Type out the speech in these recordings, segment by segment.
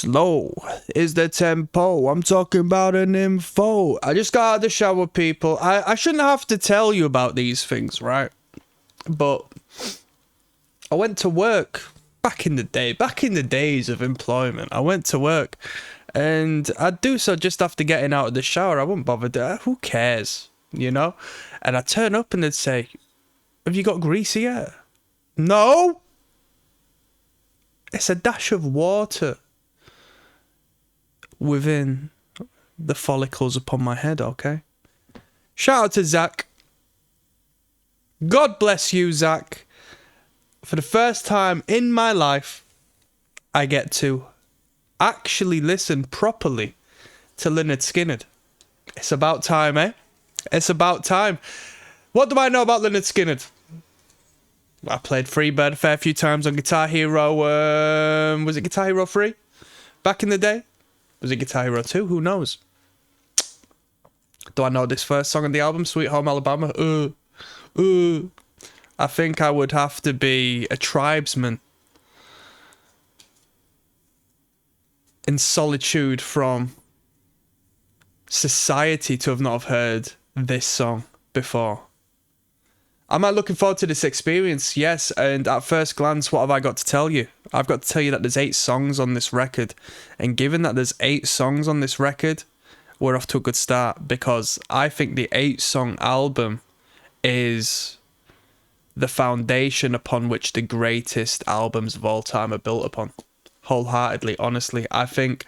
slow is the tempo. I'm talking about an info. I just got out of the shower, people. I shouldn't have to tell you about these things, right? But I went to work back in the days of employment. I went to work and I'd do so just after getting out of the shower. I wouldn't bother. Who cares, you know? And I'd turn up and they'd say, have you got greasy hair? No. It's a dash of water within the follicles upon my head, okay? Shout out to Zach. God bless you, Zach. For the first time in my life, I get to actually listen properly to Lynyrd Skynyrd. It's about time, eh? It's about time. What do I know about Lynyrd Skynyrd? I played Freebird a fair few times on Guitar Hero. Was it Guitar Hero 3? Back in the day? Was it Guitar Hero 2? Who knows? Do I know this first song on the album, Sweet Home Alabama? I think I would have to be a tribesman in solitude from society to have not have heard this song before. Am I looking forward to this experience? Yes, and at first glance, what have I got to tell you? I've got to tell you that there's 8 songs on this record, and given that there's 8 songs on this record, we're off to a good start, because I think the 8-song album is the foundation upon which the greatest albums of all time are built upon. Wholeheartedly, honestly. I think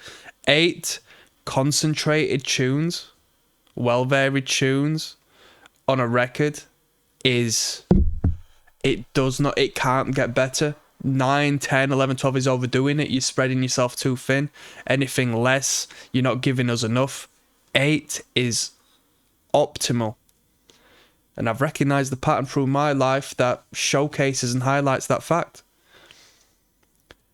8 concentrated tunes, well-varied tunes on a record it can't get better. 9, 10, 11, 12 is overdoing it. You're spreading yourself too thin. Anything less, you're not giving us enough. 8 is optimal. And I've recognised the pattern through my life that showcases and highlights that fact.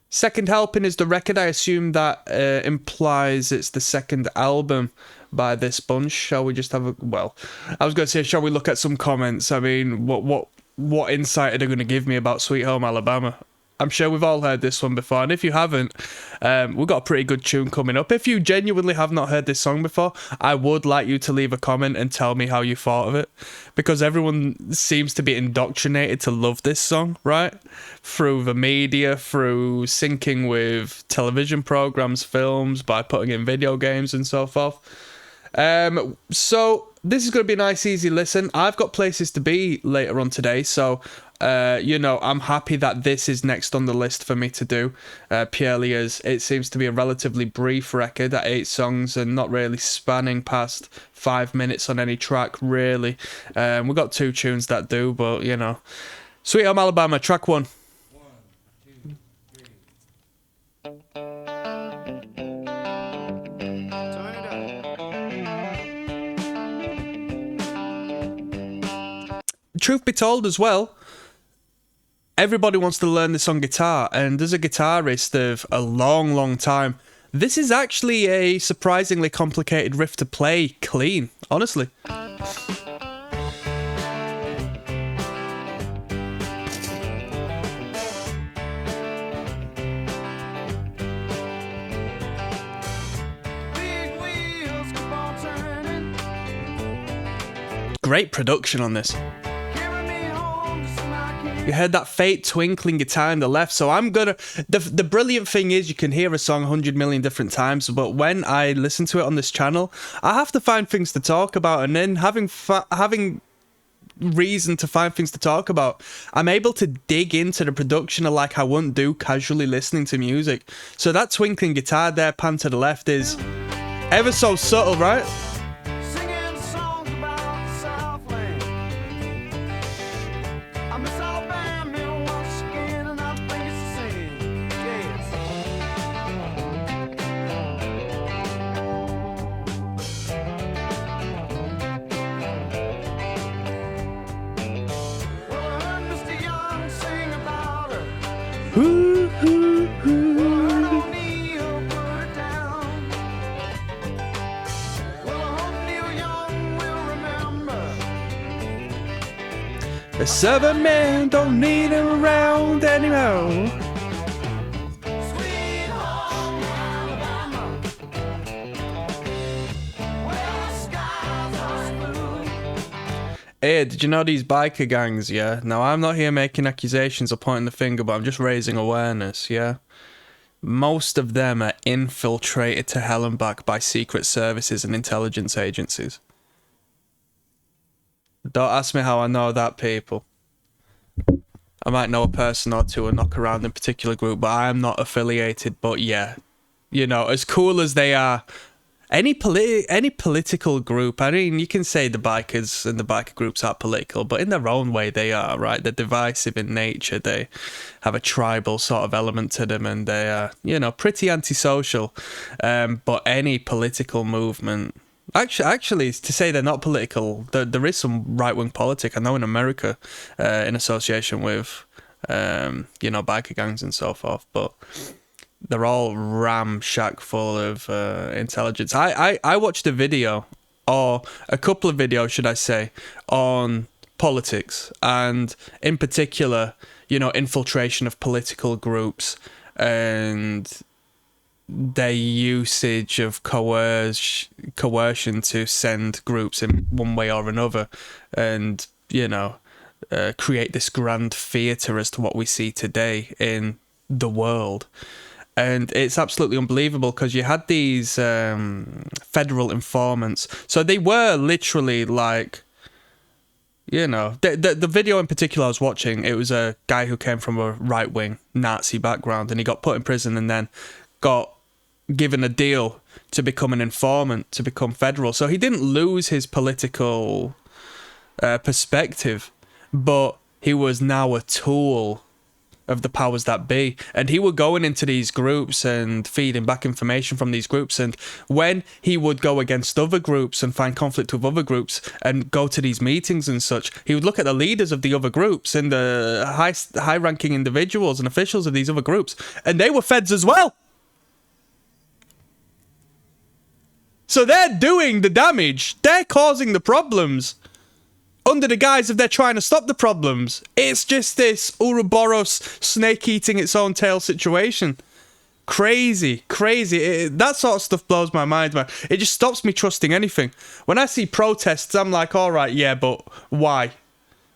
Second Helping is the record. I assume that implies it's the second album by this bunch. Shall we just have a... Well, I was going to say, shall we look at some comments? I mean, what insight are they going to give me about Sweet Home Alabama? I'm sure we've all heard this one before, and if you haven't, we've got a pretty good tune coming up. If you genuinely have not heard this song before, I would like you to leave a comment and tell me how you thought of it, because everyone seems to be indoctrinated to love this song, right? Through the media, through syncing with television programs, films, by putting in video games and so forth. So this is going to be a nice, easy listen. I've got places to be later on today, so... you know, I'm happy that this is next on the list for me to do, purely as it seems to be a relatively brief record at 8 songs and not really spanning past 5 minutes on any track, really. We've got 2 tunes that do, but, you know. Sweet Home Alabama, track 1. 1, 2, 3. Truth be told as well, everybody wants to learn this on guitar, and as a guitarist of a long, long time, this is actually a surprisingly complicated riff to play clean, honestly. Great production on this. You heard that faint twinkling guitar in the left, so I'm gonna... The brilliant thing is you can hear a song 100 million different times, but when I listen to it on this channel, I have to find things to talk about, and then having reason to find things to talk about, I'm able to dig into the production like I wouldn't do casually listening to music. So that twinkling guitar there, pan to the left, is ever so subtle, right? The Southern man don't need him around anymore. Hey, did you know these biker gangs, yeah? Now, I'm not here making accusations or pointing the finger, but I'm just raising awareness, yeah? Most of them are infiltrated to hell and back by secret services and intelligence agencies. Don't ask me how I know that, people. I might know a person or two and knock around in a particular group, but I am not affiliated. But yeah, you know, as cool as they are, any political group, I mean, you can say the bikers and the biker groups are political, but in their own way they are, right? They're divisive in nature. They have a tribal sort of element to them, and they are, you know, pretty antisocial. But any political movement... Actually, to say they're not political, there is some right-wing politic. I know in America, in association with, you know, biker gangs and so forth, but they're all ramshack full of intelligence. I watched a video, or a couple of videos, should I say, on politics, and in particular, you know, infiltration of political groups and their usage of coercion to send groups in one way or another, and, you know, create this grand theatre as to what we see today in the world. And it's absolutely unbelievable because you had these federal informants. So they were literally like, you know, the video in particular I was watching, it was a guy who came from a right-wing Nazi background, and he got put in prison and then got given a deal to become an informant, to become federal. So he didn't lose his political perspective, but he was now a tool of the powers that be, and he would go into these groups and feeding back information from these groups, and when he would go against other groups and find conflict with other groups and go to these meetings and such, he would look at the leaders of the other groups and the high-ranking individuals and officials of these other groups, and they were feds as well. So they're doing the damage. They're causing the problems under the guise of they're trying to stop the problems. It's just this Ouroboros snake eating its own tail situation. Crazy, crazy. That sort of stuff blows my mind, man. It just stops me trusting anything. When I see protests, I'm like, all right, yeah, but why?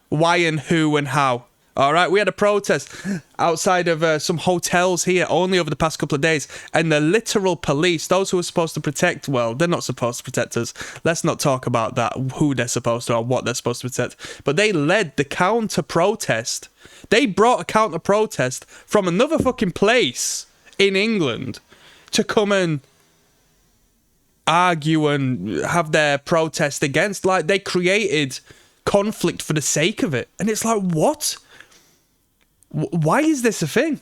Why and who and how? All right, we had a protest outside of some hotels here only over the past couple of days, and the literal police, those who are supposed to protect, well, they're not supposed to protect us. Let's not talk about that, who they're supposed to or what they're supposed to protect. But they led the counter-protest. They brought a counter-protest from another fucking place in England to come and argue and have their protest against. Like, they created conflict for the sake of it. And it's like, what? Why is this a thing?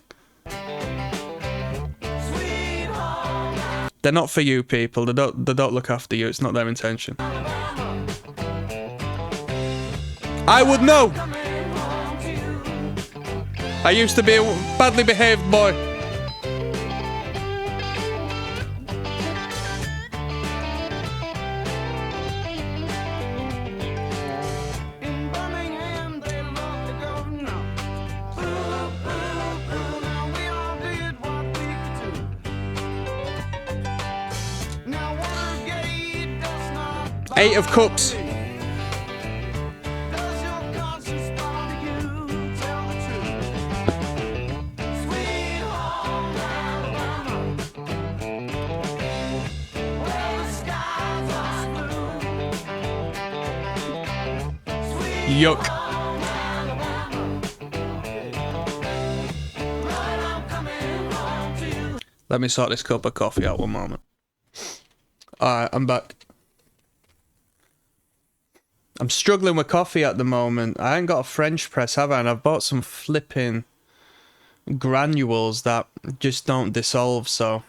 They're not for you, people. They don't look after you. It's not their intention. I would know. I used to be a badly behaved boy. Eight of Cups. Yuck. Let me sort this cup of coffee out one moment. Alright, I'm back. I'm struggling with coffee at the moment. I ain't got a French press, have I? And I've bought some flipping granules that just don't dissolve, so...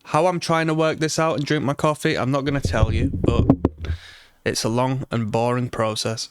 How I'm trying to work this out and drink my coffee, I'm not going to tell you, but it's a long and boring process.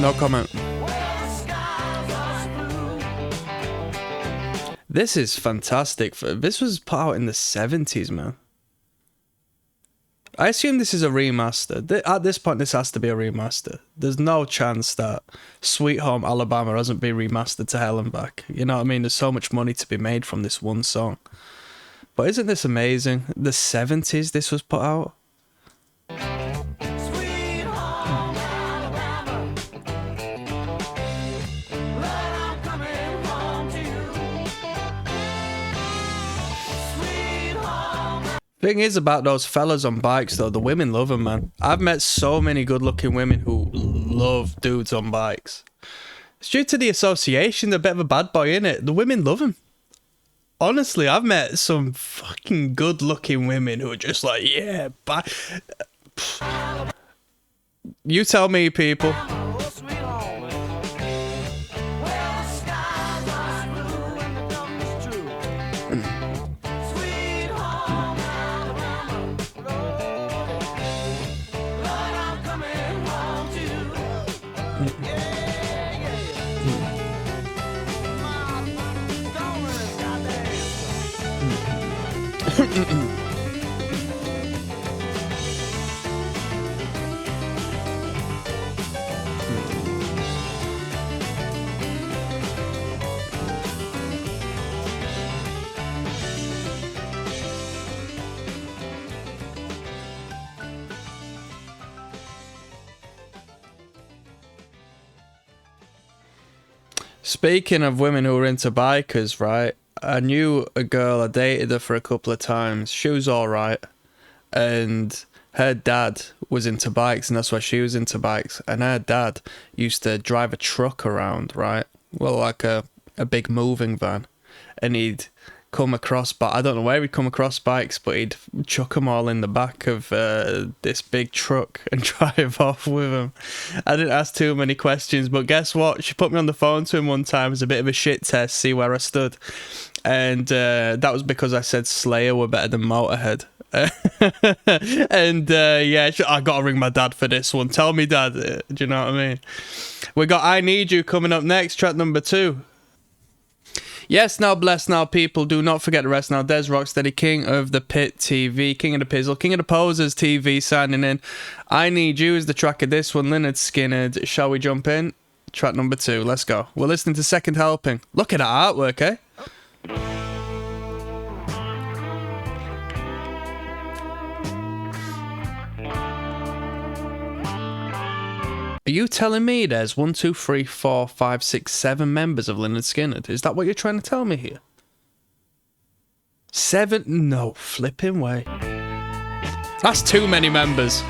No comment. This is fantastic. This was put out in the 70s, man. I assume this is a remaster. At this point, this has to be a remaster. There's no chance that Sweet Home Alabama hasn't been remastered to hell and back. You know what I mean? There's so much money to be made from this one song. But isn't this amazing? The 70s this was put out. Thing is about those fellas on bikes though, the women love them, man. I've met so many good looking women who love dudes on bikes. It's due to the association, they're a bit of a bad boy, innit? The women love him. Honestly, I've met some fucking good looking women who are just like, yeah, bye. You tell me, people. Speaking of women who are into bikers, right? I knew a girl, I dated her for a couple of times. She was alright. And her dad was into bikes, and that's why she was into bikes. And her dad used to drive a truck around, right? Well, like a big moving van. And he'd come across, but I don't know where he'd come across bikes, but he'd chuck them all in the back of this big truck and drive off with them. I didn't ask too many questions, but guess what? She put me on the phone to him one time as a bit of a shit test, see where I stood. And that was because I said Slayer were better than Motorhead. And yeah, I gotta ring my dad for this one. Tell me, Dad. Do you know what I mean? We got I Need You coming up next, track number 2. Yes, now bless now, people. Do not forget the rest now. Des Rocksteady, King of the Pit TV, King of the Pizzle, King of the Posers TV signing in. I Need You is the track of this one. Lynyrd Skynyrd. Shall we jump in? Track number 2. Let's go. We're listening to Second Helping. Look at that artwork, eh? Are you telling me there's 1, 2, 3, 4, 5, 6, 7 members of Lynyrd Skynyrd? Is that what you're trying to tell me here? 7? No flipping way. That's too many members.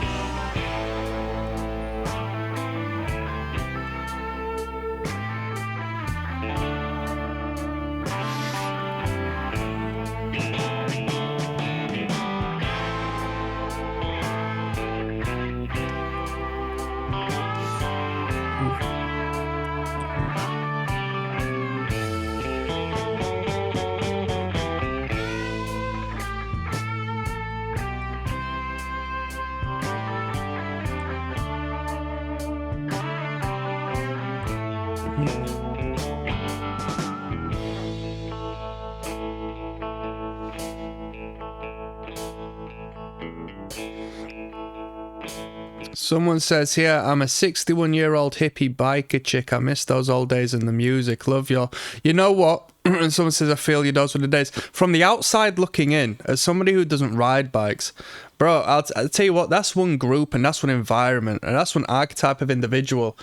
Someone says here, I'm a 61-year-old hippie biker chick. I miss those old days in the music. Love you. You know what? And someone says, I feel you, those were the days. From the outside looking in, as somebody who doesn't ride bikes, bro, I'll tell you what, that's one group and that's one environment and that's one archetype of individual.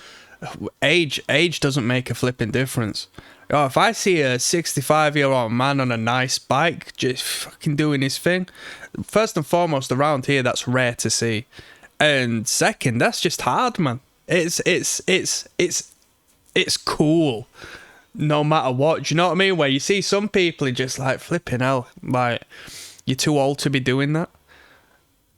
Age doesn't make a flipping difference. Oh, if I see a 65-year-old man on a nice bike just fucking doing his thing, first and foremost, around here, that's rare to see. And second, that's just hard, man. It's cool, no matter what. Do you know what I mean? Where you see some people, are just like flipping hell, like you're too old to be doing that.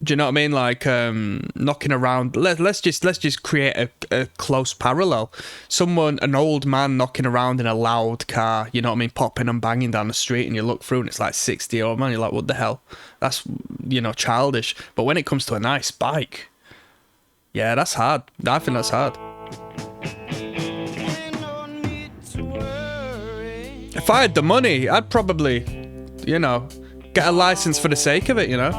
Do you know what I mean? Like knocking around. Let's just create a close parallel. An old man knocking around in a loud car. You know what I mean? Popping and banging down the street, and you look through, and it's like 60-year-old man. You're like, what the hell? That's childish. But when it comes to a nice bike, yeah, that's hard. I think that's hard. If I had the money, I'd probably, you know, get a license for the sake of it, you know.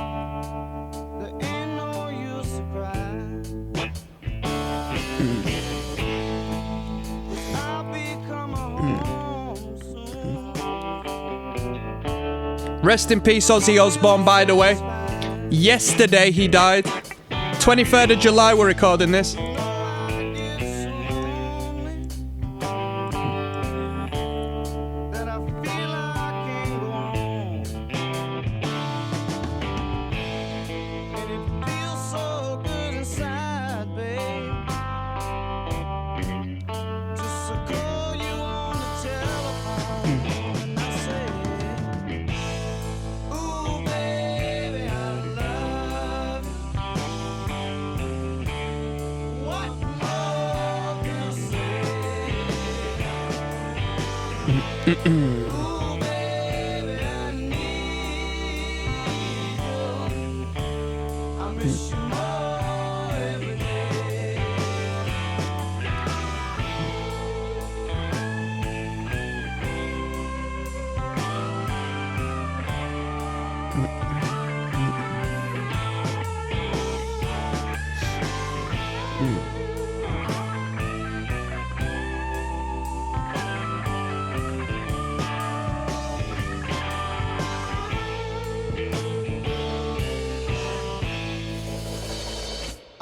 Rest in peace, Ozzy Osbourne, by the way. Yesterday he died. 23rd of July we're recording this.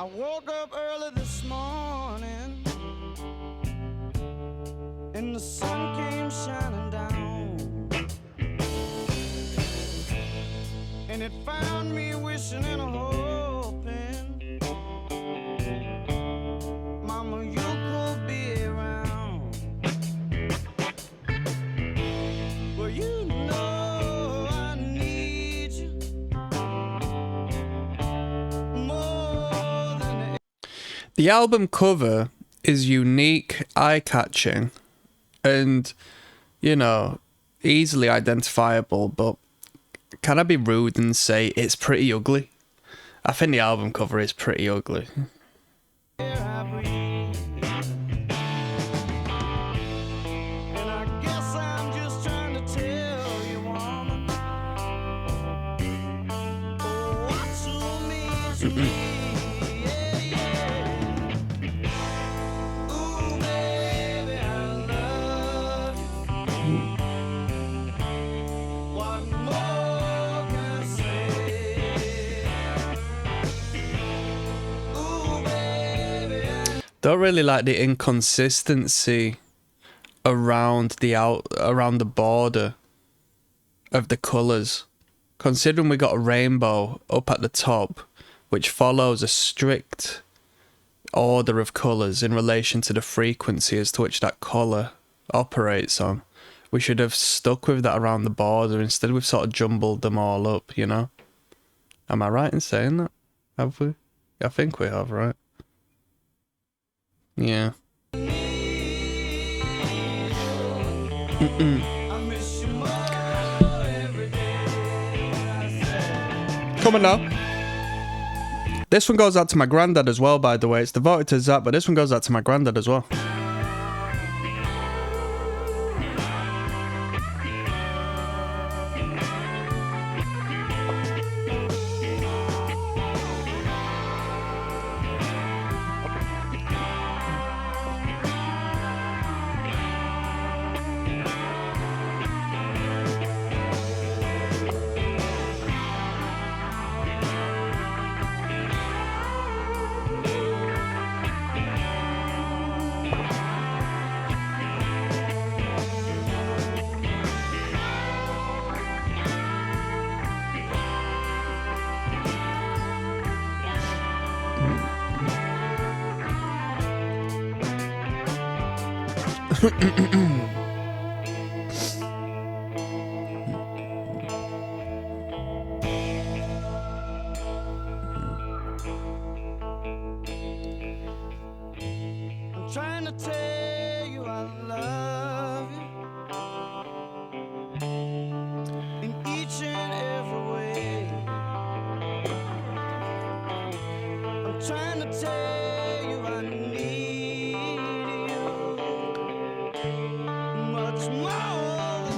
I woke up early this morning and the sun came shining down, and it found me wishing and hoping, Mama, you could be around. Well, you know I need you more than The album cover is unique, eye-catching, and, you know, easily identifiable, but can I be rude and say it's pretty ugly? I think the album cover is pretty ugly. air I breathe. And I guess I'm just trying to tell you, woman, oh, what you mean to me. Yeah, yeah. Ooh, baby, I love you. What more can I say? Ooh, baby, Don't really like the inconsistency around the border of the colours. Considering we got a rainbow up at the top, which follows a strict order of colours in relation to the frequency as to which that colour operates on, we should have stuck with that around the border. Instead, we've sort of jumbled them all up, you know? Am I right in saying that? Have we? I think we have, right? Yeah. I miss you more every day. Come on now. This one goes out to my granddad as well, by the way. It's devoted to Zach, but this one goes out to my granddad as well. I'm trying to tell you I love you in each and every way. I'm trying to tell you I need you much more than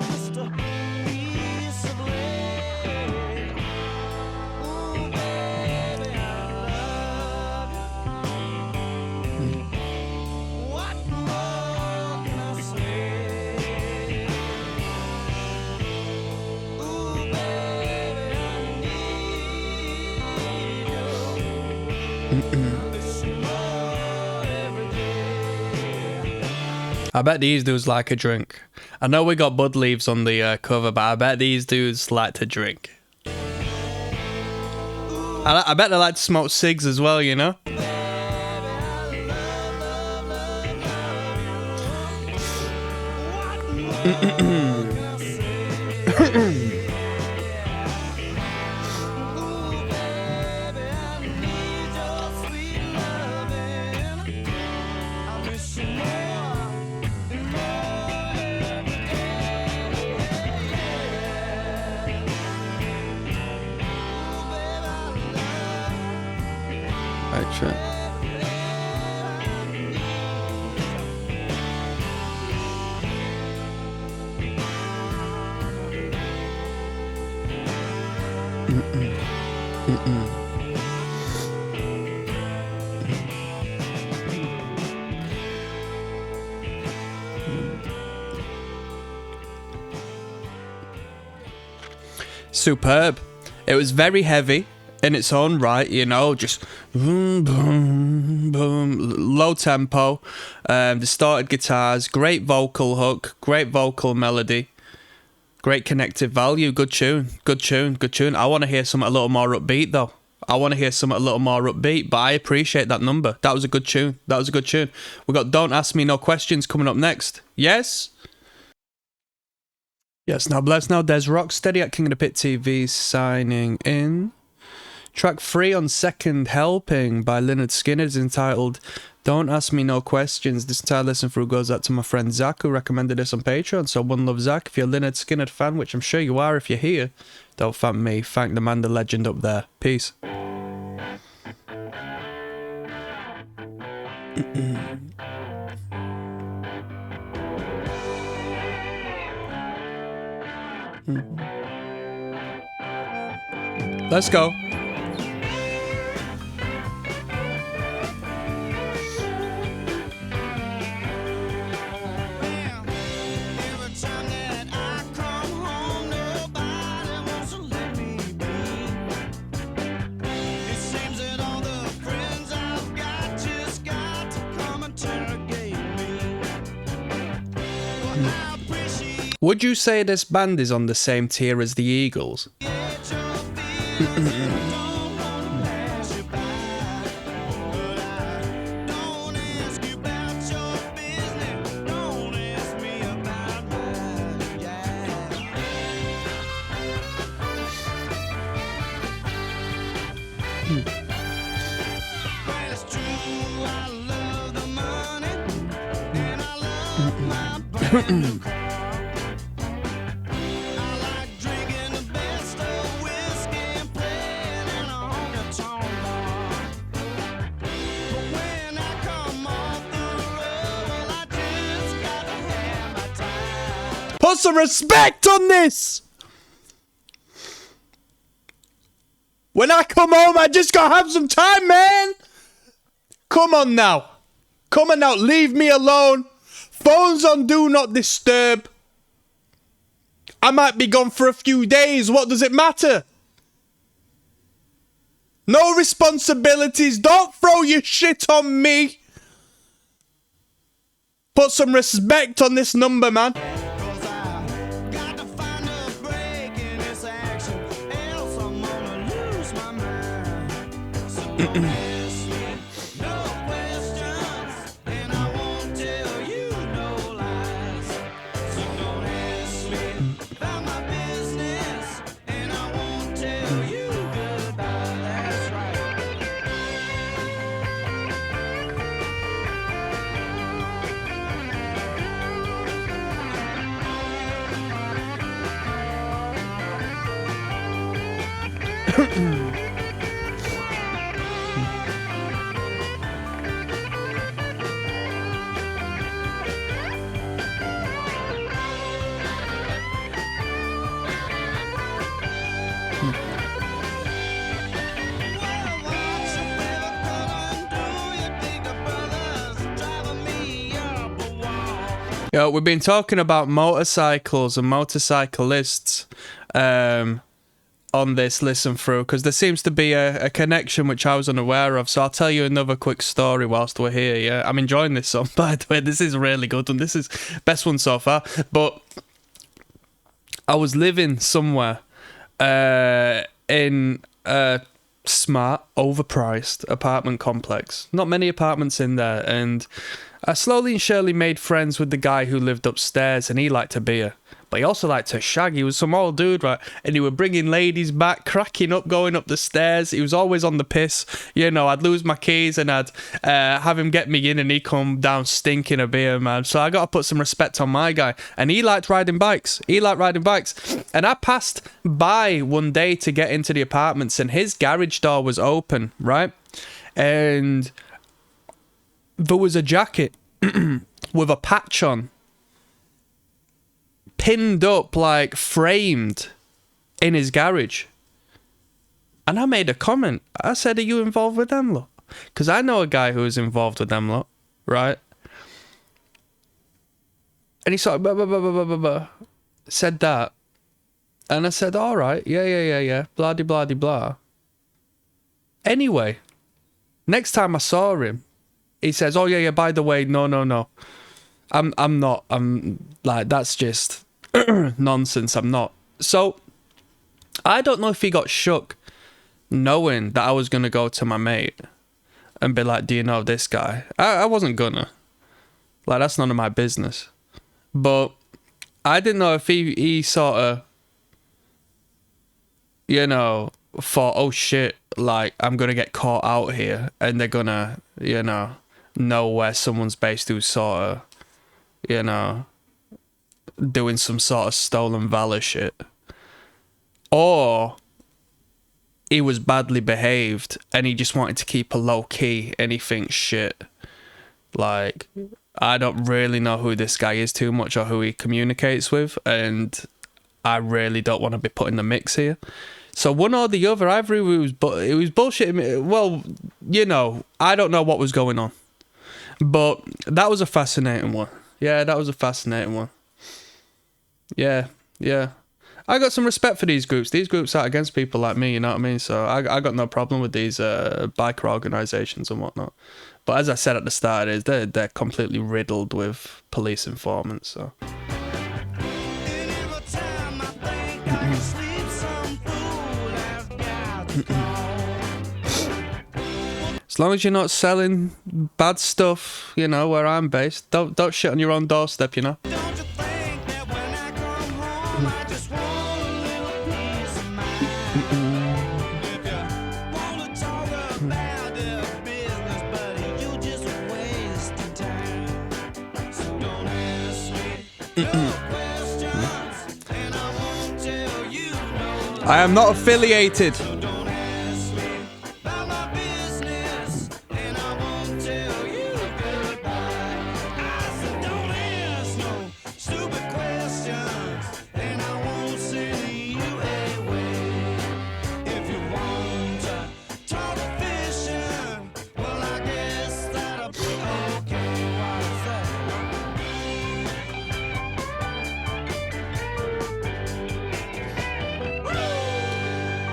I bet these dudes like a drink. I know we got bud leaves on the cover, but I bet these dudes like to drink. I bet they like to smoke cigs as well, you know? Right. Superb. It was very heavy in its own right, you know, just boom, boom, boom, low tempo, distorted guitars, great vocal hook, great vocal melody, great connective value, good tune, good tune, good tune. I want to hear something a little more upbeat though. I want to hear something a little more upbeat, but I appreciate that number. That was a good tune. That was a good tune. We got Don't Ask Me No Questions coming up next. Yes? Yes, now bless now. There's Rocksteady at King of the Pit TV signing in. Track 3 on Second Helping by Lynyrd Skynyrd is entitled Don't Ask Me No Questions. This entire listen through goes out to my friend Zach, who recommended this on Patreon. So one love, Zach. If you're a Lynyrd Skynyrd fan, which I'm sure you are if you're here, don't thank me. Thank the man, the legend up there. Peace. Let's go. Would you say this band is on the same tier as the Eagles? Put some respect on this! When I come home, I just gotta have some time, man! Come on now. Come on now, leave me alone. Phone's on Do Not Disturb. I might be gone for a few days. What does it matter? No responsibilities. Don't throw your shit on me. Put some respect on this number, man. Yo, we've been talking about motorcycles and motorcyclists, on this listen through, because there seems to be a connection which I was unaware of. So I'll tell you another quick story whilst we're here. Yeah, I'm enjoying this song, by the way. This is a really good one. This is best one so far. But I was living somewhere in a smart, overpriced apartment complex. Not many apartments in there, and I slowly and surely made friends with the guy who lived upstairs, and he liked a beer. But he also liked to shag. He was some old dude, right? And he was bringing ladies back, cracking up, going up the stairs. He was always on the piss. You know, I'd lose my keys and I'd have him get me in, and he'd come down stinking a beer, man. So I got to put some respect on my guy. And he liked riding bikes. And I passed by one day to get into the apartments, and his garage door was open, right? And there was a jacket with a patch on, pinned up, like framed in his garage. And I made a comment. I said, are you involved with them lot? Because I know a guy who is involved with them lot, right? And he sort of said that. And I said, all right, yeah, blah de blah de blah. Anyway, next time I saw him, he says, oh yeah, by the way, no. I'm not. I'm like, that's just nonsense. I'm not. So I don't know if he got shook knowing that I was going to go to my mate and be like, do you know this guy? I wasn't gonna. Like, that's none of my business. But I didn't know if he sort of, you know, thought, oh shit, like, I'm going to get caught out here, and they're going to, you know where someone's based who's sort of, you know, doing some sort of stolen valor shit. Or he was badly behaved and he just wanted to keep a low key and he thinks shit. Like, I don't really know who this guy is too much or who he communicates with, and I really don't want to be put in the mix here. So one or the other, either it was bullshitting me. Well, you know, I don't know what was going on. But that was a fascinating one. Yeah, that was a fascinating one. Yeah. I got some respect for these groups. These groups are against people like me, you know what I mean? So I got no problem with these biker organisations and whatnot. But as I said at the start, they're completely riddled with police informants, so... As long as you're not selling bad stuff, you know, where I'm based, don't shit on your own doorstep, you know. Don't you think that when I come home, I just want a little peace of mind? If you want to talk about the business, buddy, you just wasting time. So don't ask me no questions, and I won't tell you no. I am not affiliated. Don't ask me about my business, and I won't tell you goodbye. I said don't ask no stupid questions, and I won't send you away. If you want to talk fishing, well, I guess that'll be okay. Why is that?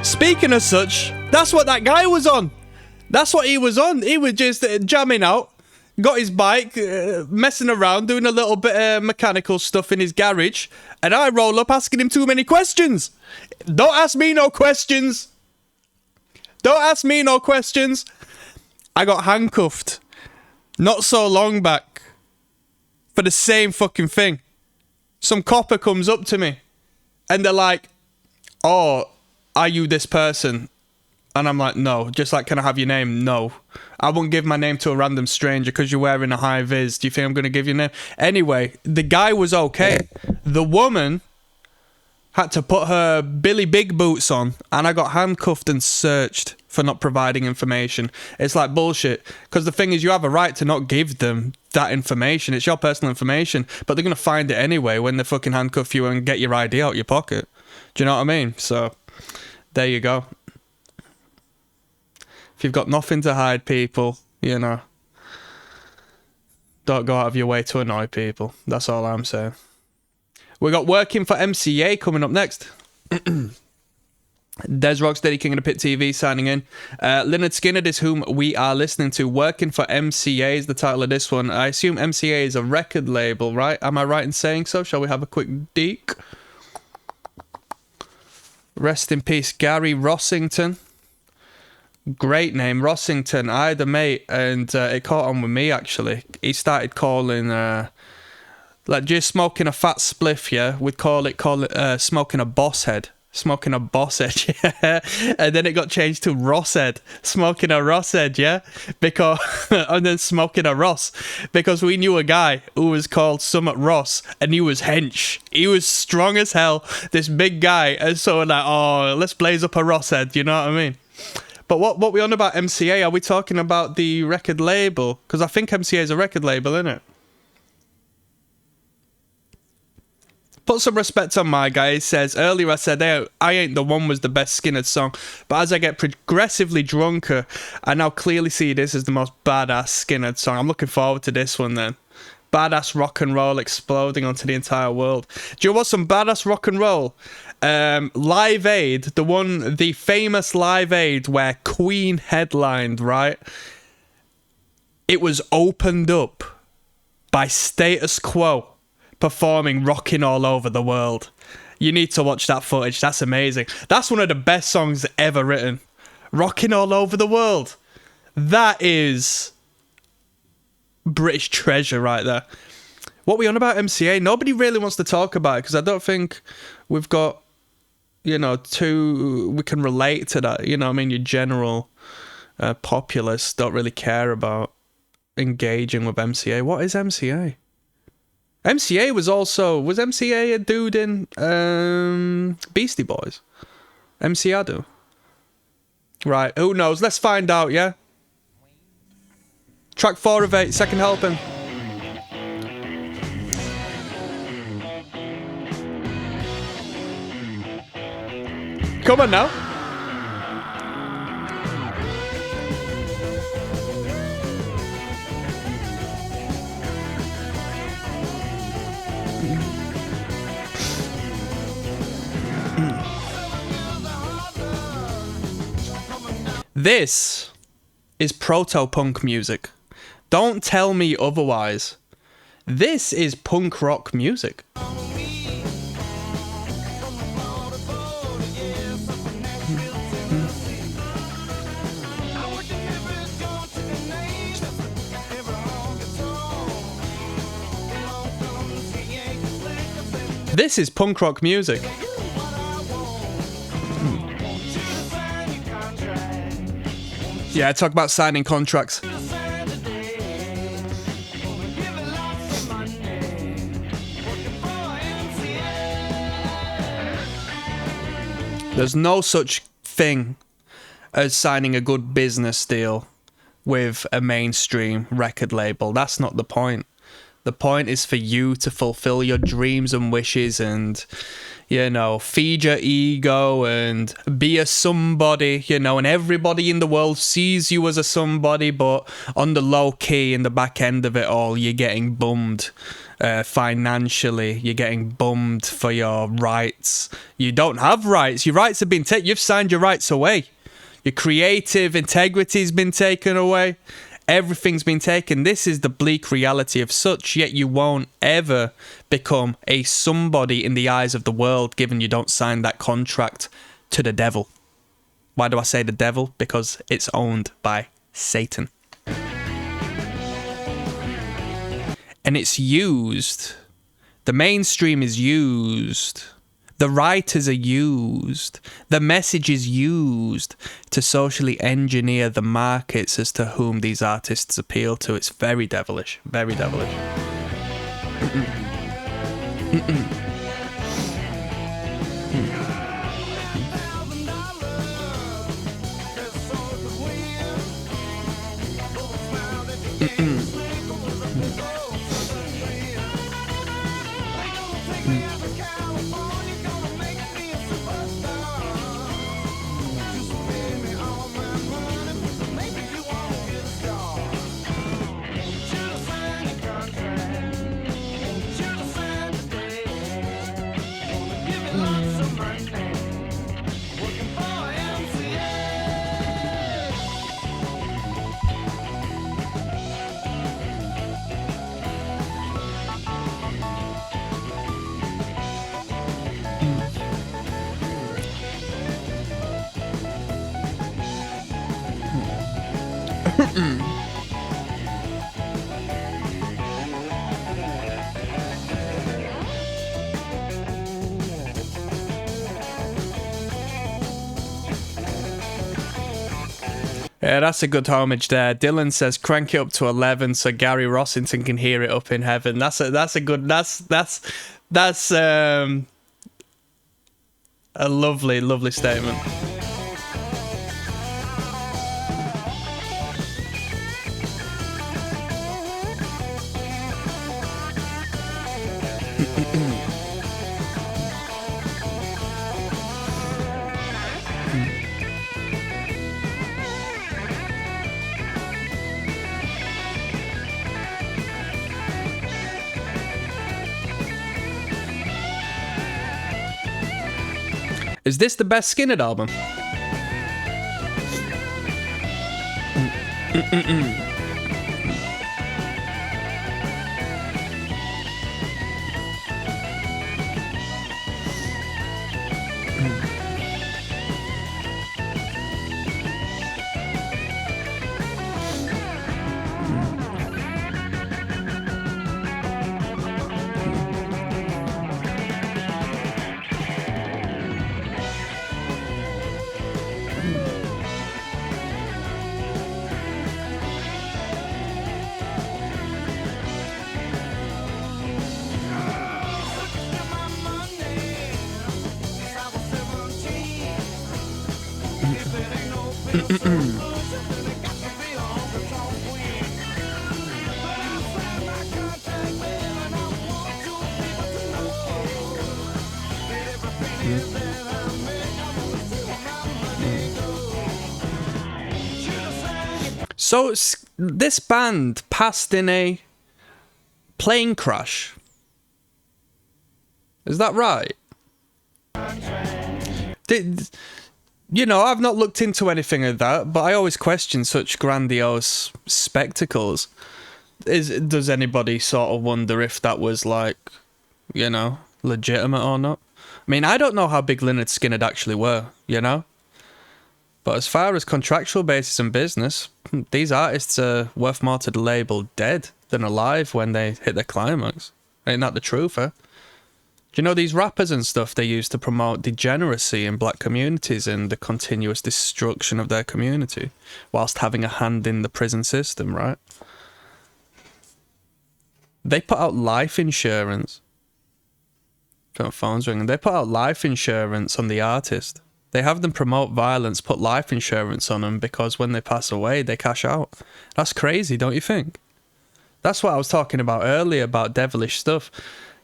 Speaking of such, that's what that guy was on. That's what he was on. He was just jamming out, got his bike, messing around, doing a little bit of mechanical stuff in his garage, and I roll up asking him too many questions. Don't ask me no questions. Don't ask me no questions. I got handcuffed not so long back for the same fucking thing. Some copper comes up to me and they're like, oh, are you this person? And I'm like, no. Just like, can I have your name? No. I won't give my name to a random stranger because you're wearing a high vis. Do you think I'm going to give you a name? Anyway, the guy was okay. The woman had to put her Billy Big boots on, and I got handcuffed and searched for not providing information. It's like bullshit. Because the thing is, you have a right to not give them that information. It's your personal information. But they're going to find it anyway when they fucking handcuff you and get your ID out your pocket. Do you know what I mean? So... there you go. If you've got nothing to hide, people, you know, don't go out of your way to annoy people. That's all I'm saying. We got Working for MCA coming up next. Des Rocksteady, King of the Pit TV, signing in. Lynyrd Skynyrd is whom we are listening to. Working for MCA is the title of this one. I assume MCA is a record label, right? Am I right in saying so? Shall we have a quick deek? Rest in peace, Gary Rossington. Great name, Rossington. I had a mate, and it caught on with me, actually. He started calling... like, just smoking a fat spliff, yeah? We'd call it smoking a boss head. Smoking a boss head, yeah. And then it got changed to Ross head. Smoking a Ross head, yeah. Because and then smoking a Ross. Because we knew a guy who was called Summit Ross, and he was hench. He was strong as hell. This big guy. And so we're like, oh, let's blaze up a Ross head, you know what I mean? But what we on about MCA? Are we talking about the record label? Because I think MCA is a record label, isn't it? Put some respect on my guy. He says, earlier I said, hey, I Ain't the One was the best Skynyrd song, but as I get progressively drunker, I now clearly see this as the most badass Skynyrd song. I'm looking forward to this one then. Badass rock and roll exploding onto the entire world. Do you want some badass rock and roll? Live Aid, the famous Live Aid where Queen headlined, right? It was opened up by Status Quo performing Rockin' All Over the World. You need to watch that footage. That's amazing. That's one of the best songs ever written. Rockin' All Over the World. That is British treasure right there. What we on about MCA? Nobody really wants to talk about it because I don't think we've got, we can relate to that. You know what I mean? Your general populace don't really care about engaging with MCA. What is MCA? MCA was MCA a dude in Beastie Boys? MC Adu? Right, who knows? Let's find out, yeah? Track 4 of 8, second helping. Come on now. This is proto-punk music. Don't tell me otherwise. This is punk rock music. This is punk rock music. Yeah, talk about signing contracts. There's no such thing as signing a good business deal with a mainstream record label. That's not the point. The point is for you to fulfill your dreams and wishes and, feed your ego and be a somebody, and everybody in the world sees you as a somebody, but on the low key, in the back end of it all, you're getting bummed financially. You're getting bummed for your rights. You don't have rights. Your rights have been taken. You've signed your rights away. Your creative integrity's been taken away. Everything's been taken. This is the bleak reality of such, yet you won't ever become a somebody in the eyes of the world given you don't sign that contract to the devil. Why do I say the devil? Because it's owned by Satan. And it's used. The mainstream is used. The writers are used. The message is used to socially engineer the markets as to whom these artists appeal to. It's very devilish. Very devilish. Yeah, that's a good homage there. Dylan says crank it up to 11 so Gary Rossington can hear it up in heaven. That's a good a lovely statement. Is this the best Skynyrd album? So this band passed in a plane crash. Is that right? You know, I've not looked into anything of that, but I always question such grandiose spectacles. Does anybody sort of wonder if that was, like, you know, legitimate or not? I mean, I don't know how big Lynyrd Skynyrd actually were, you know? But as far as contractual basis and business, these artists are worth more to the label dead than alive when they hit their climax. Ain't that the truth, eh? Do you know these rappers and stuff they use to promote degeneracy in black communities and the continuous destruction of their community whilst having a hand in the prison system, right? They put out life insurance. Phone's ringing. They put out life insurance on the artist. They have them promote violence, put life insurance on them because when they pass away, they cash out. That's crazy, don't you think? That's what I was talking about earlier about devilish stuff.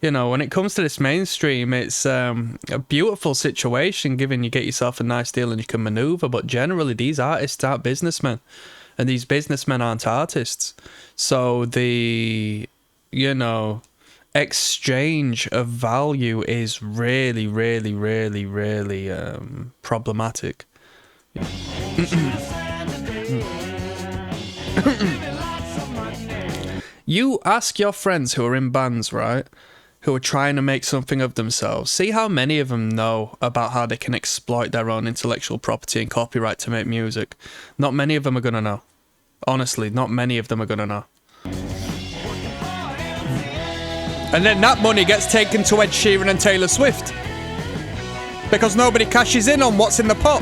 You know, when it comes to this mainstream, it's a beautiful situation given you get yourself a nice deal and you can maneuver, but generally these artists aren't businessmen and these businessmen aren't artists. So the, you know, exchange of value is really problematic. You ask your friends who are in bands, right, who are trying to make something of themselves, see how many of them know about how they can exploit their own intellectual property and copyright to make music. Not many of them are going to know. Honestly, not many of them are going to know. And then that money gets taken to Ed Sheeran and Taylor Swift. Because nobody cashes in on what's in the pot.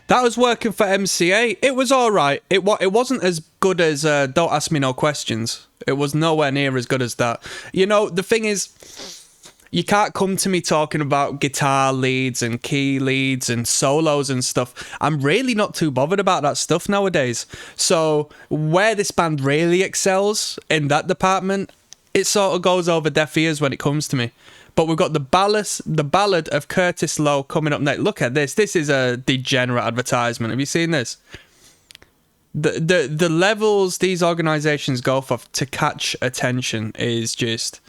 That was working for MCA. It was alright. It wasn't as good as Don't Ask Me No Questions. It was nowhere near as good as that. You know, the thing is, you can't come to me talking about guitar leads and key leads and solos and stuff. I'm really not too bothered about that stuff nowadays. So where this band really excels in that department, it sort of goes over deaf ears when it comes to me. But we've got the ballad of Curtis Lowe coming up next. Look at this. This is a degenerate advertisement. Have you seen this? The levels these organizations go for to catch attention is just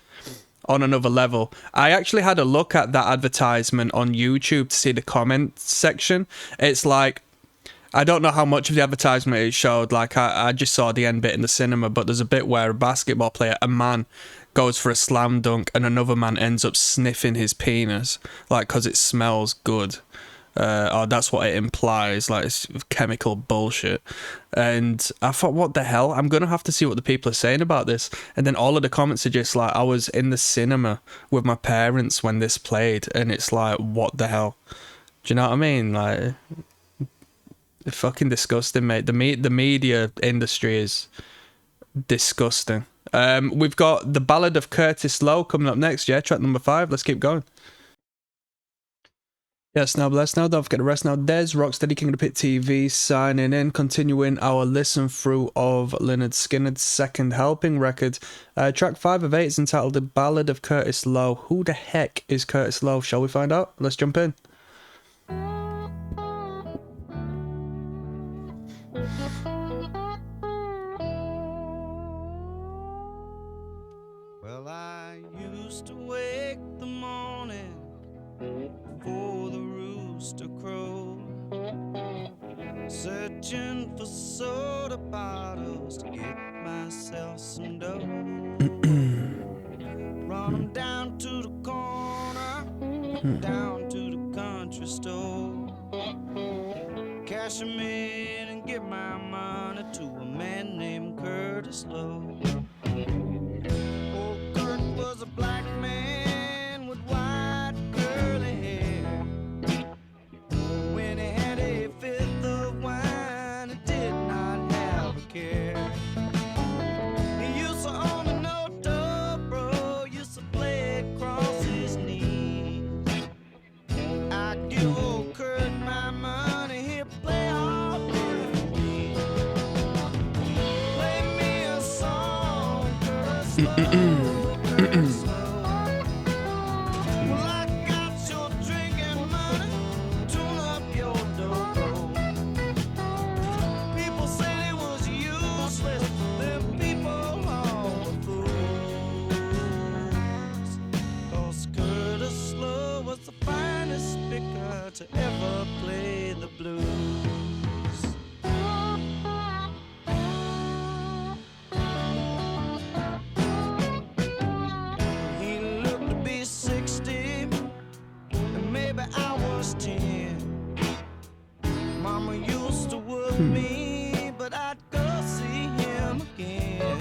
on another level. I actually had a look at that advertisement on YouTube to see the comment section. It's like, I don't know how much of the advertisement it showed. Like, I just saw the end bit in the cinema, but there's a bit where a basketball player, a man, goes for a slam dunk and another man ends up sniffing his penis, like, because it smells good. Or that's what it implies, like, it's chemical bullshit. And I thought, what the hell? I'm going to have to see what the people are saying about this. And then all of the comments are just like, I was in the cinema with my parents when this played, and it's like, what the hell? Do you know what I mean? Like, it's fucking disgusting, mate. The media industry is disgusting. We've got the Ballad of Curtis Lowe coming up next, yeah? Track number 5. Let's keep going. Yes, now bless now. Don't forget the rest now. Des, Rocksteady, King of the Pit TV, signing in, continuing our listen through of Lynyrd Skynyrd's second helping record. Track 5 of 8 is entitled The Ballad of Curtis Lowe. Who the heck is Curtis Lowe? Shall we find out? Let's jump in. Well, I used to wake the morning before the rooster crowed, searching for soda bottles to get myself some dough. Run 'em down to the corner, down to the country store, cash 'em in and give my money to a man named Curtis Lowe. Old Kurt was a black man with white curly hair. When he had a fifth of wine, he did not have a care. He used to own a no-dope, bro, used to play across his knees. I'd give old Kurt my money, he'd play all day for me. Play me a song, Curtis Lowe, Curtis Lowe. Well, I got your drinking money, tune up your dobro. People said it was useless, them people all were fools. 'Cause Curtis Lowe was the finest speaker to ever play the blues. He looked to be 60, and maybe I was 10. Mama used to work me, but I'd go see him again.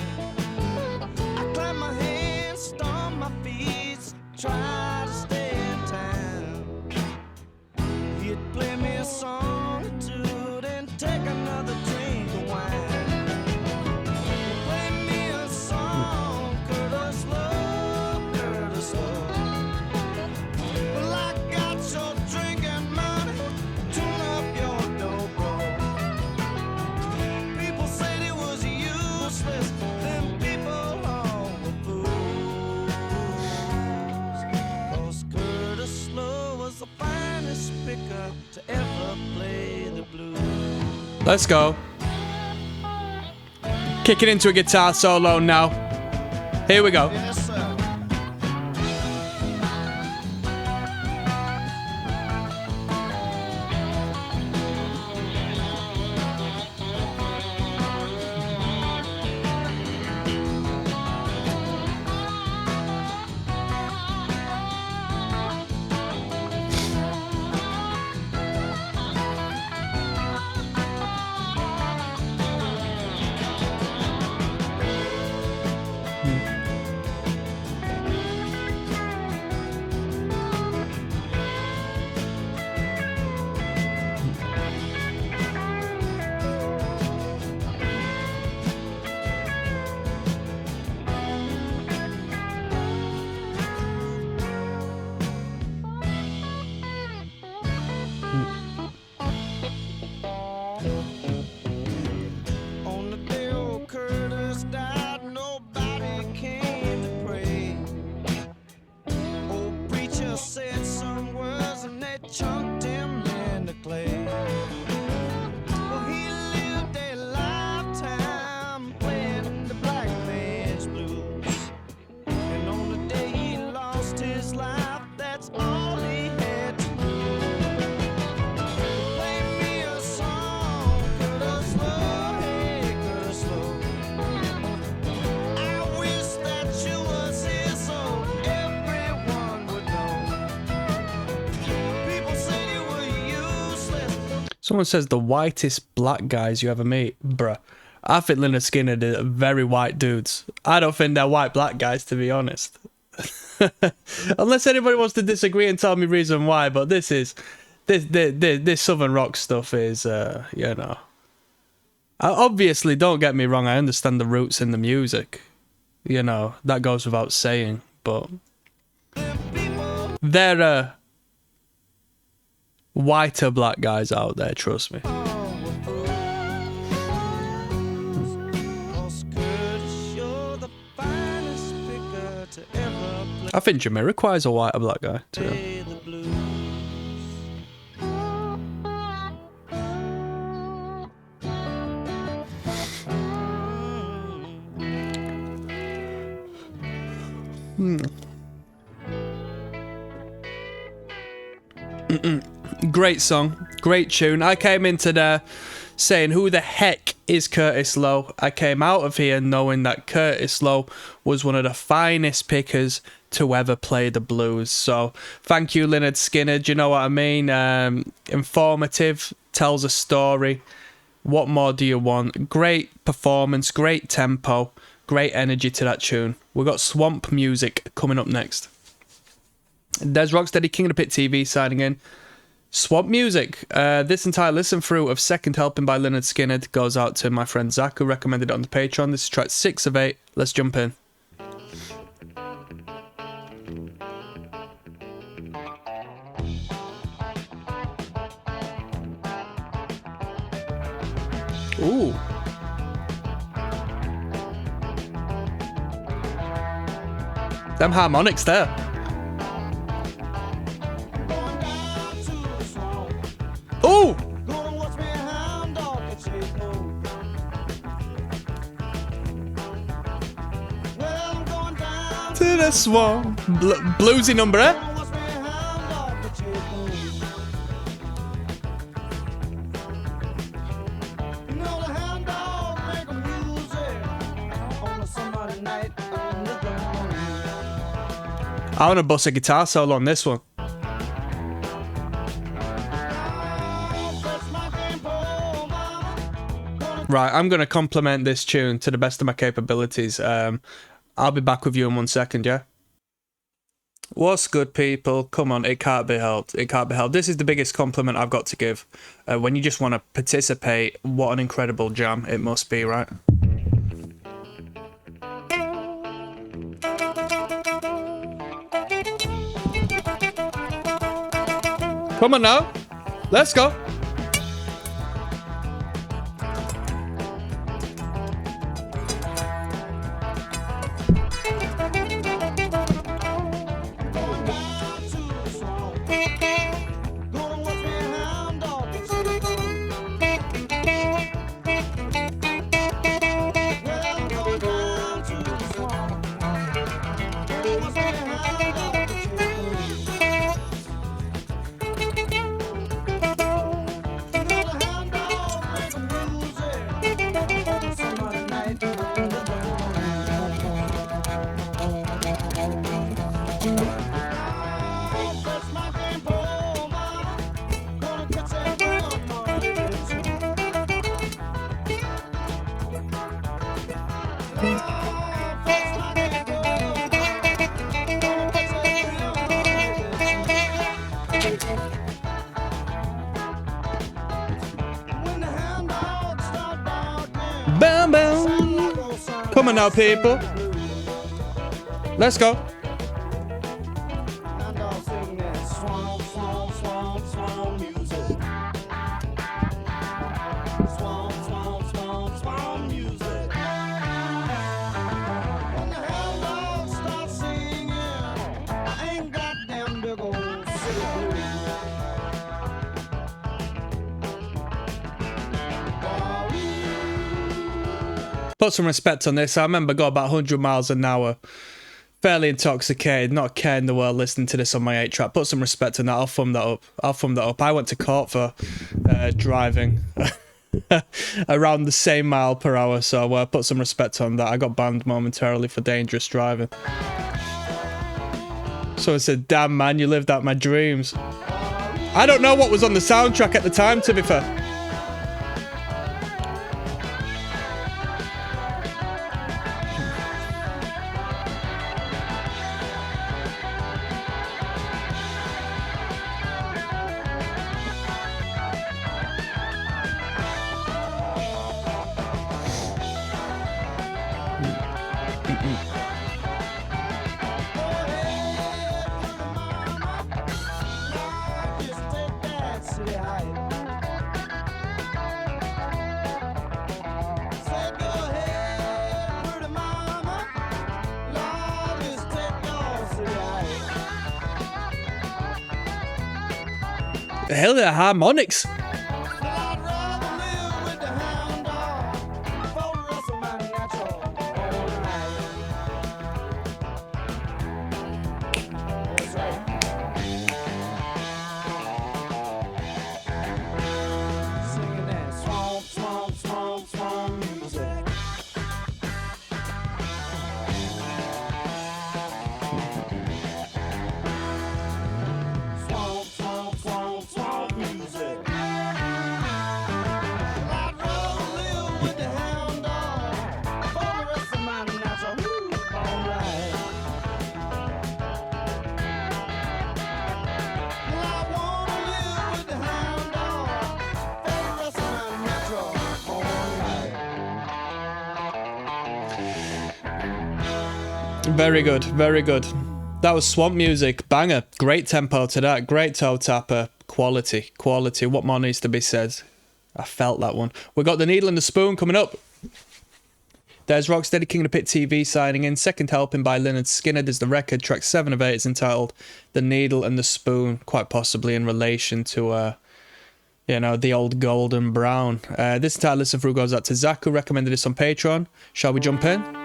I clap my hands, stomp my feet, try to stay in town. He'd play me a song or two, then take another drink of wine. Play me a song, Curtis Lowe, Curtis Lowe. Well, I got your drinking money, tune up your dobro. People said it was useless, them people all were fools. 'Cause Curtis Lowe was the finest speaker to ever play the blues. Let's go. Kicking into a guitar solo now. Here we go. Yes, sir. Someone says the whitest black guys you ever meet. Bruh. I think Lynyrd Skynyrd are very white dudes. I don't think they're white black guys, to be honest. Unless anybody wants to disagree and tell me reason why, but this southern rock stuff is, you know. Obviously, don't get me wrong, I understand the roots in the music. You know, that goes without saying, but there are whiter black guys out there, trust me. I think Jamiroquai is a white or black guy too. Great song, great tune. I came into there saying, who the heck is Curtis Lowe? I came out of here knowing that Curtis Lowe was one of the finest pickers to ever play the blues. So thank you, Lynyrd Skynyrd. You know what I mean? Informative, tells a story. What more do you want? Great performance, great tempo, great energy to that tune. We've got Swamp Music coming up next. There's Rocksteady, King of the Pit TV signing in. Swamp Music. This entire listen through of Second Helping by Lynyrd Skynyrd goes out to my friend Zach, who recommended it on the Patreon. This is track 6 of 8. Let's jump in. Ooh. Them harmonics there. Ooh! To the swamp. Bluesy number, eh? I want to bust a guitar solo on this one. Right, I'm going to compliment this tune to the best of my capabilities. I'll be back with you in 1 second, yeah? What's good, people? Come on, it can't be helped. It can't be helped. This is the biggest compliment I've got to give. When you just want to participate, what an incredible jam it must be, right? Come on now. Let's go. Bam, bam. Come on now, people. Let's go. Put some respect on this. I remember going about 100 miles an hour, fairly intoxicated, not caring the world, listening to this on my 8-track. Put some respect on that. I'll thumb that up. I went to court for driving around the same mile per hour, so put some respect on that. I got banned momentarily for dangerous driving. So I said, damn man, you lived out my dreams. I don't know what was on the soundtrack at the time, to be fair. The hell are the harmonics? Very good, very good. That was Swamp Music, banger. Great tempo to that, great toe tapper. Quality, quality. What more needs to be said? I felt that one. We got The Needle and the Spoon coming up. There's Rocksteady King of the Pit TV signing in. Second helping by Lynyrd Skynyrd is the record. Track 7 of 8 is entitled The Needle and the Spoon, quite possibly in relation to, you know, the old golden brown. This entire listen through goes out to Zach, who recommended this on Patreon. Shall we jump in?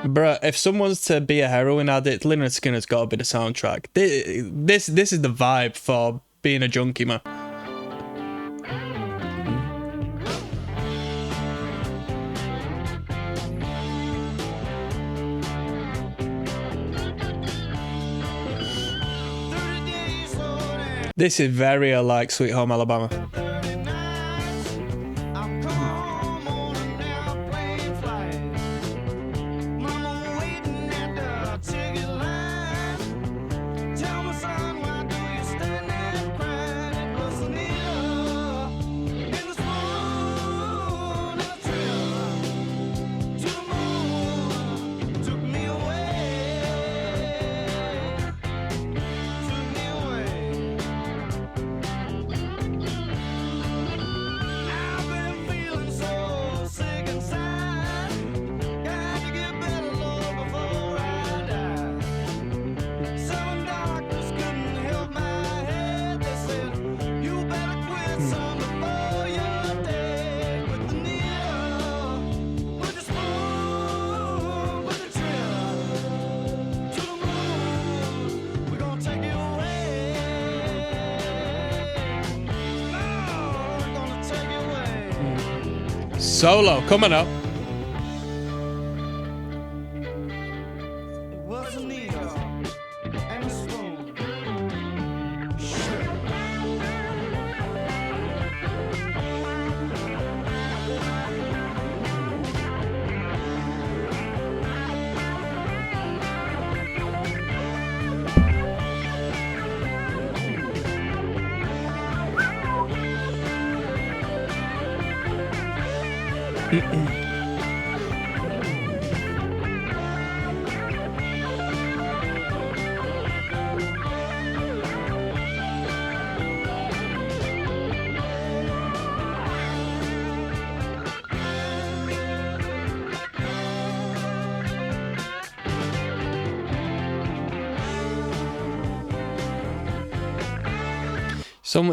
Bruh, if someone's to be a heroin addict, Lynyrd Skynyrd's got to be the soundtrack. This is the vibe for being a junkie, man. This is very like Sweet Home Alabama. Solo, coming up.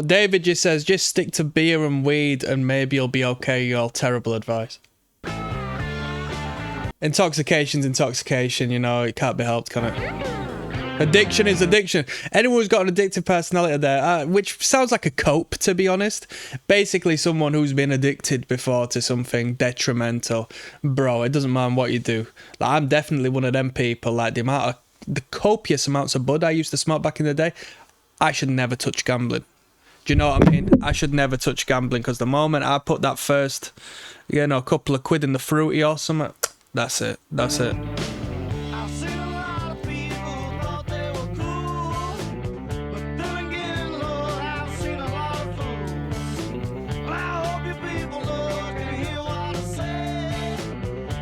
David just says, just stick to beer and weed and maybe you'll be okay, y'all. Terrible advice. Intoxication's intoxication, you know, it can't be helped, can it? Addiction is addiction. Anyone who's got an addictive personality there, which sounds like a cope, to be honest. Basically, someone who's been addicted before to something detrimental. Bro, it doesn't matter what you do. Like, I'm definitely one of them people. Like, the copious amounts of bud I used to smoke back in the day, I should never touch gambling. Do you know what I mean? I should never touch gambling, because the moment I put that first, couple of quid in the fruity or something, that's it. That's it. I've seen a lot of people thought they were cool, but then again, Lord, I've seen a lot of fools. Well, I hope you people look and hear what I say.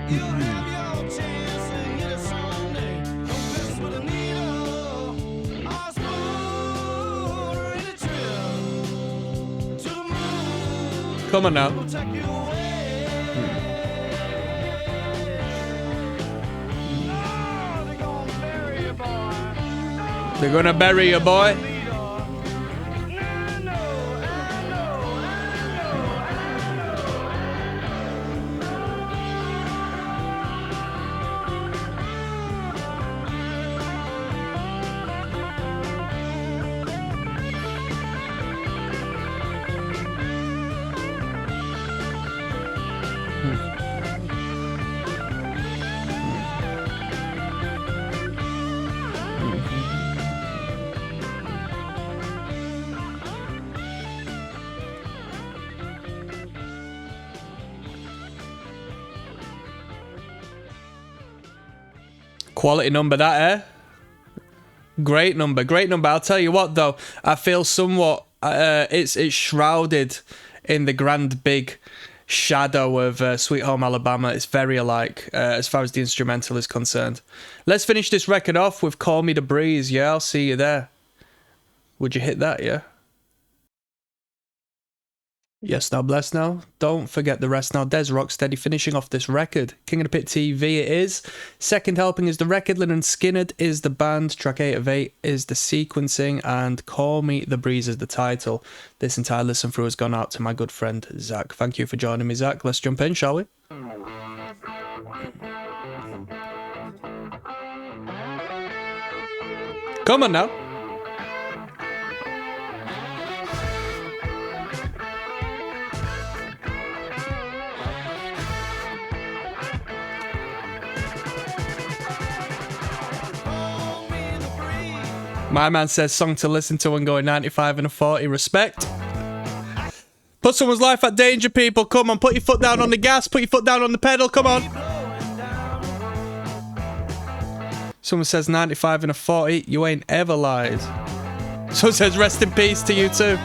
You'll have your chance to hit it someday. Don't mess with a needle or spoon or any trip to the moon. Come on now. Will take you away. Oh, they're gonna bury you, boy. They're gonna bury you, boy. Quality number, that, eh? Great number, great number. I'll tell you what, though, I feel somewhat it's shrouded in the grand big shadow of Sweet Home Alabama. It's very alike as far as the instrumental is concerned. Let's finish this record off with Call Me the Breeze. Yeah, I'll see you there. Would you hit that? Yeah. Yes, now bless now. Don't forget the rest now. Des Rocksteady finishing off this record. King of the Pit TV it is. Second helping is the record. Lynyrd Skynyrd is the band. Track 8 of 8 is the sequencing. And Call Me the Breeze is the title. This entire listen through has gone out to my good friend Zach. Thank you for joining me, Zach. Let's jump in, shall we? Come on now. My man says song to listen to and going 95 and a 40. Respect. Put someone's life at danger, people. Come on, put your foot down on the gas. Put your foot down on the pedal. Come on. Someone says 95 and a 40. You ain't ever lied. Someone says rest in peace to you too.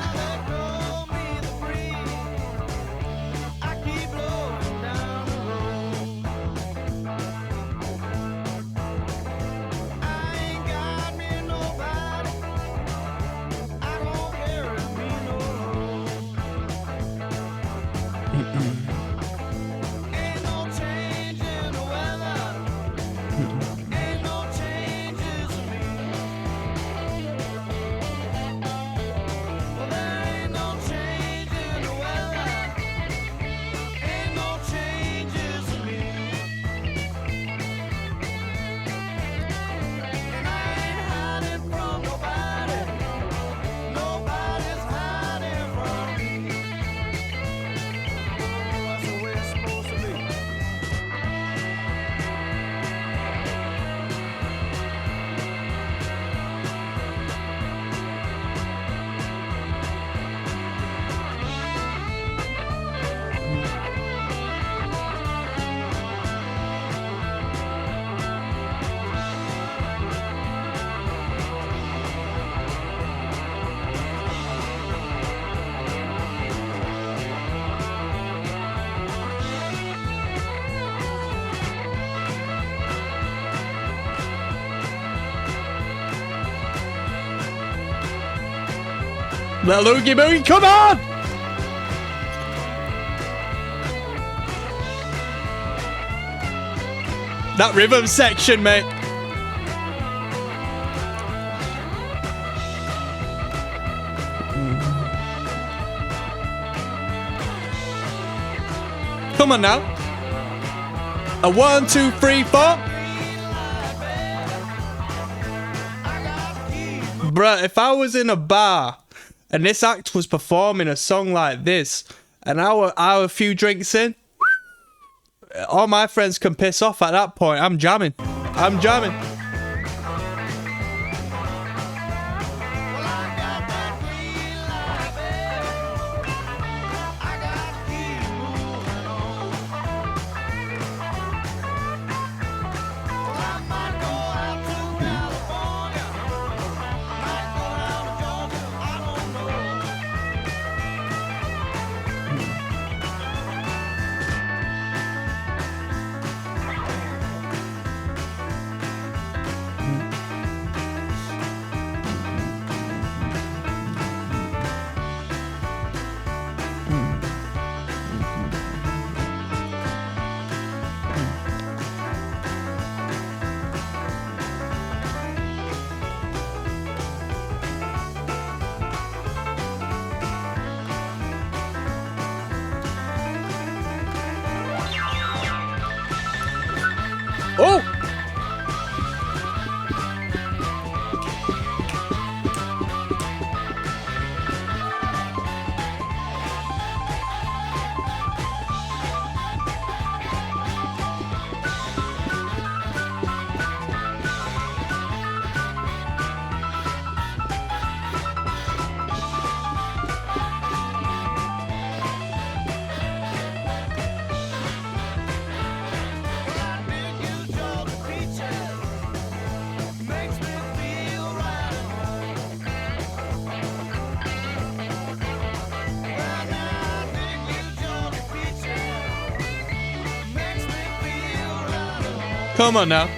Little Oogie Boogie, come on! That rhythm section, mate. Come on now. A 1, 2, 3, 4. Bruh, if I was in a bar and this act was performing a song like this, and I were a few drinks in, all my friends can piss off at that point. I'm jamming. I'm jamming. Well, I got that green light, babe. I gotta keep moving on. Well, I might go out to California, might go down to Georgia, I don't know. Oh! Come on now.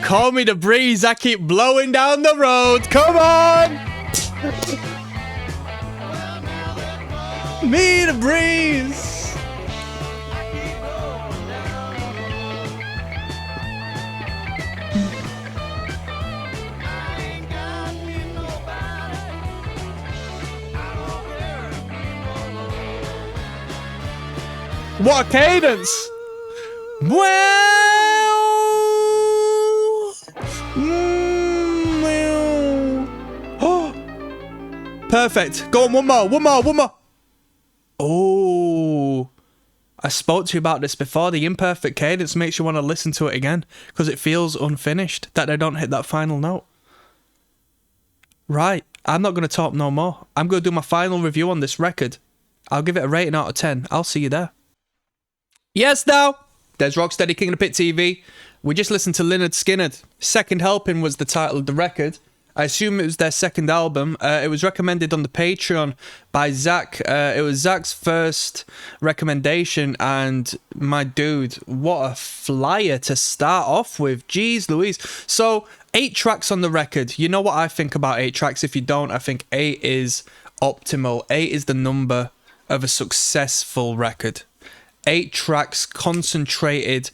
Call me the breeze, I keep blowing down the road. Come on! Me the breeze. What a cadence! Well, oh, perfect. Go on, one more. Oh, I spoke to you about this before. The imperfect cadence makes you want to listen to it again because it feels unfinished, that they don't hit that final note. Right, I'm not going to talk no more. I'm going to do my final review on this record. I'll give it a rating out of 10. I'll see you there. Yes, now. There's Rocksteady, King of the Pit TV. We just listened to Lynyrd Skynyrd. Second Helping was the title of the record. I assume it was their second album. It was recommended on the Patreon by Zach. It was Zach's first recommendation, and my dude, what a flyer to start off with. Jeez Louise. So, 8 tracks on the record. You know what I think about 8 tracks. If you don't, I think 8 is optimal. 8 is the number of a successful record. 8 tracks, concentrated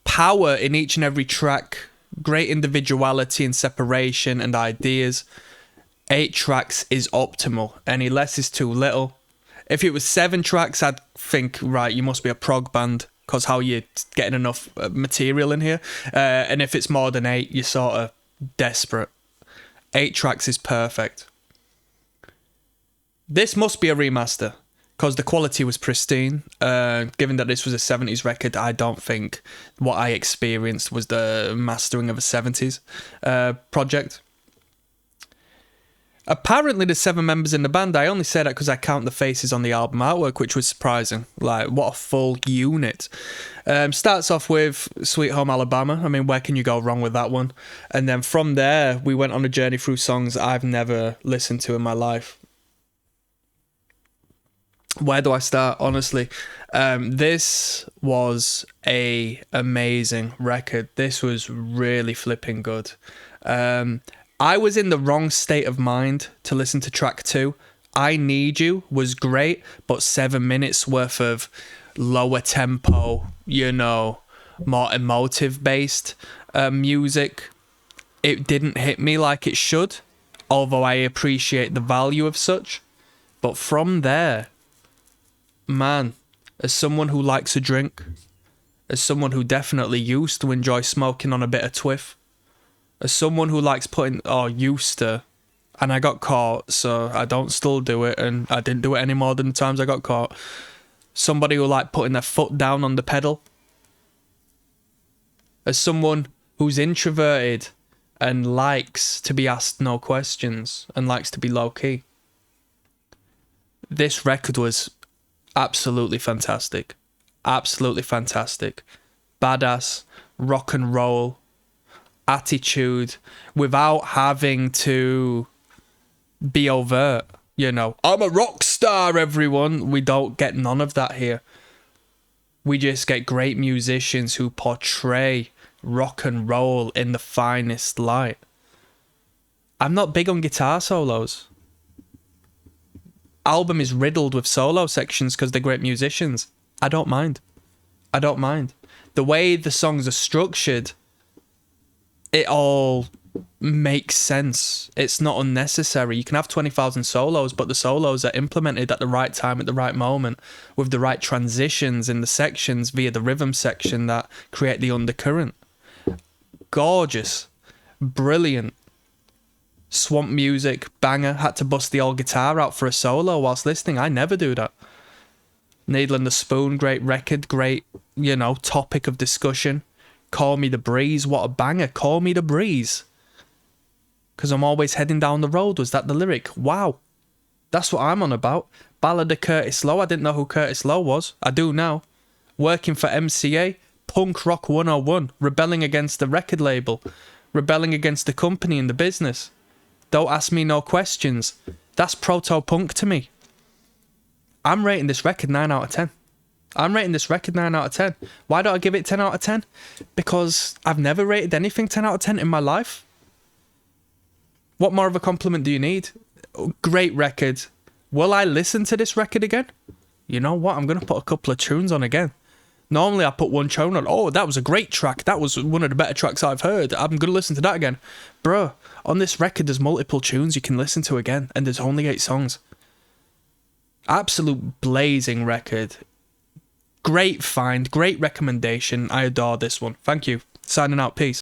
power in each and every track, great individuality and separation and ideas. 8 tracks is optimal. Any less is too little. If it was 7 tracks, I'd think, right, you must be a prog band, because how you getting enough material in here. And if it's more than 8, you're sort of desperate. 8 tracks is perfect. This must be a remaster, because the quality was pristine. Given that this was a 70s record, I don't think what I experienced was the mastering of a 70s project. Apparently there's 7 members in the band. I only say that because I count the faces on the album artwork, which was surprising. Like, what a full unit. Starts off with Sweet Home Alabama. I mean, where can you go wrong with that one? And then from there, we went on a journey through songs I've never listened to in my life. Where do I start? Honestly, this was a amazing record. This was really flipping good. I was in the wrong state of mind to listen to track 2. I Need You was great, but 7 minutes worth of lower tempo, you know, more emotive based music, it didn't hit me like it should, although I appreciate the value of such. But from there, man, as someone who likes a drink, as someone who definitely used to enjoy smoking on a bit of twiff, as someone who likes used to, and I got caught, so I don't still do it, and I didn't do it any more than the times I got caught. Somebody who like putting their foot down on the pedal. As someone who's introverted and likes to be asked no questions and likes to be low key. This record was absolutely fantastic. Absolutely fantastic. Badass, rock and roll, attitude, without having to be overt. You know, I'm a rock star, everyone. We don't get none of that here. We just get great musicians who portray rock and roll in the finest light. I'm not big on guitar solos. Album is riddled with solo sections because they're great musicians. I don't mind. I don't mind. The way the songs are structured, it all makes sense. It's not unnecessary. You can have 20,000 solos, but the solos are implemented at the right time, at the right moment, with the right transitions in the sections via the rhythm section that create the undercurrent. Gorgeous. Brilliant. Swamp music, banger. Had to bust the old guitar out for a solo whilst listening. I never do that. Needle and the Spoon, great record, great, topic of discussion. Call Me the Breeze, what a banger. Call Me the Breeze. Because I'm always heading down the road, was that the lyric? Wow. That's what I'm on about. Ballad of Curtis Lowe, I didn't know who Curtis Lowe was. I do now. Working for MCA, Punk Rock 101, rebelling against the record label, rebelling against the company and the business. Don't ask me no questions. That's proto-punk to me. I'm rating this record 9 out of 10. I'm rating this record 9 out of 10. Why don't I give it 10 out of 10? Because I've never rated anything 10 out of 10 in my life. What more of a compliment do you need? Great record. Will I listen to this record again? You know what? I'm going to put a couple of tunes on again. Normally I put one tune on. Oh, that was a great track. That was one of the better tracks I've heard. I'm going to listen to that again. Bruh, on this record there's multiple tunes you can listen to again. And there's only 8 songs. Absolute blazing record. Great find. Great recommendation. I adore this one. Thank you. Signing out. Peace.